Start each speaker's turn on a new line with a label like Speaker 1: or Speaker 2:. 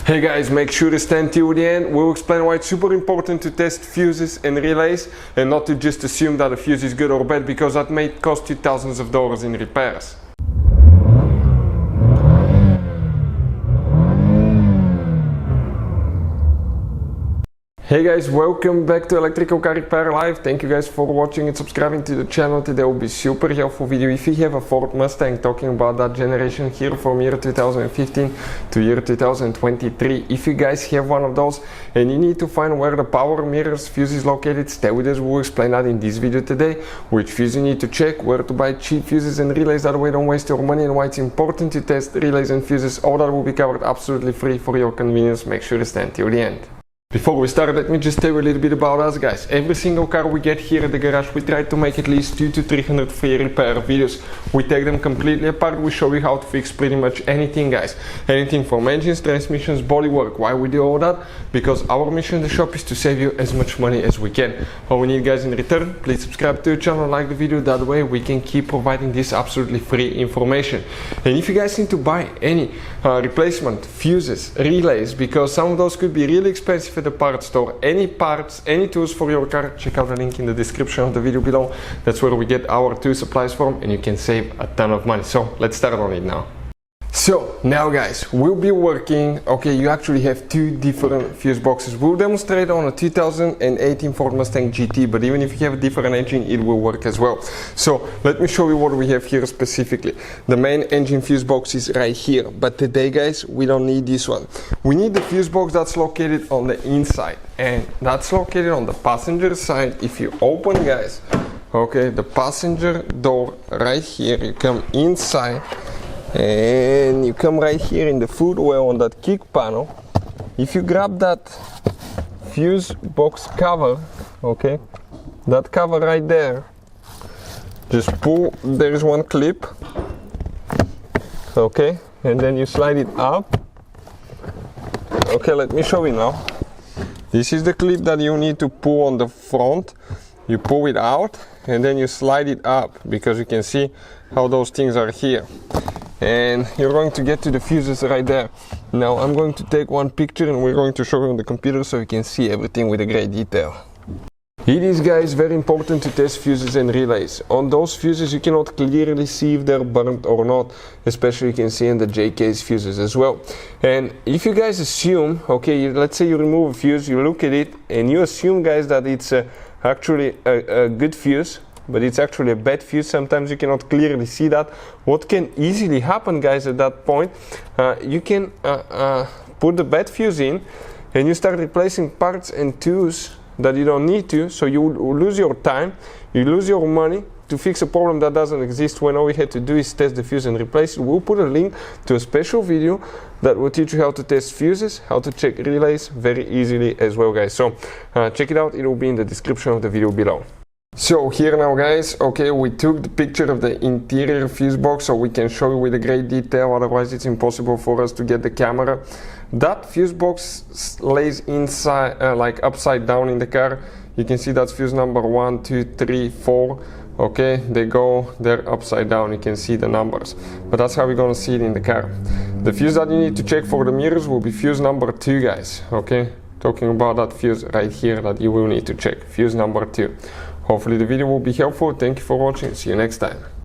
Speaker 1: Hey guys, make sure to stand till the end. We'll explain why it's super important to test fuses and relays and not to just assume that a fuse is good or bad, because that may cost you thousands of dollars in repairs. Hey guys, welcome back to Electrical Car Repair Live. Thank you guys for watching and subscribing to the channel. Today will be super helpful video if you have a Ford Mustang, talking about that generation here from year 2015 to year 2023. If you guys have one of those and you need to find where the power mirrors fuse is located, stay with us. We'll explain that in this video today. Which fuse you need to check, where to buy cheap fuses and relays, that way don't waste your money, and why it's important to test relays and fuses. All that will be covered absolutely free for your convenience. Make sure to stand till the end. Before we start, let me just tell you a little bit about us, guys. Every single car we get here at the garage, we try to make at least 200 to 300 free repair videos. We take them completely apart. We show you how to fix pretty much anything, guys. Anything from engines, transmissions, bodywork. Why we do all that? Because our mission in the shop is to save you as much money as we can. All we need, guys, in return, please subscribe to the channel, like the video. That way we can keep providing this absolutely free information. And if you guys need to buy any replacement fuses, relays, because some of those could be really expensive at the parts store, any parts, any tools for your car, check out the link in the description of the video below. That's where we get our tool supplies from, and you can save a ton of money. So let's start on it now. So now, guys, we'll be working, okay, you actually have two different fuse boxes. We'll demonstrate on a 2018 Ford Mustang GT, but even if you have a different engine, it will work as well. So let me show you what we have here specifically. The main engine fuse box is right here, but today, guys, we don't need this one. We need the fuse box that's located on the inside, and that's located on the passenger side. If you open, guys, okay, the passenger door right here, you come inside, and you come right here in the footwell on that kick panel. If you grab that fuse box cover, okay, that cover right there, just pull, there is one clip, okay, and then you slide it up. Okay, let me show you now. This is the clip that you need to pull on the front. You pull it out and then you slide it up, because you can see how those things are here. And you're going to get to the fuses right there. Now I'm going to take one picture and we're going to show you on the computer so you can see everything with a great detail. It is, guys, very important to test fuses and relays. On those fuses you cannot clearly see if they're burnt or not, especially you can see in the JK's fuses as well. And if you guys assume, okay, let's say you remove a fuse, you look at it and you assume, guys, that it's actually a good fuse, but it's actually a bad fuse. Sometimes you cannot clearly see that. What can easily happen, guys, at that point, you can put the bad fuse in and you start replacing parts and tools that you don't need to, so you lose your time, you lose your money to fix a problem that doesn't exist, when all we had to do is test the fuse and replace it. We'll put a link to a special video that will teach you how to test fuses, how to check relays very easily as well, guys. So check it out, it will be in the description of the video below. So here now, guys, okay, we took the picture of the interior fuse box so we can show you with a great detail, otherwise it's impossible for us to get the camera. That fuse box lays inside, like upside down in the car. You can see that's fuse number 1, 2, 3, 4. Okay, they're upside down, you can see the numbers, but that's how we're gonna see it in the car. The fuse that you need to check for the mirrors will be fuse number 2, guys, okay? Talking about that fuse right here that you will need to check, fuse number 2. Hopefully the video will be helpful. Thank you for watching. See you next time.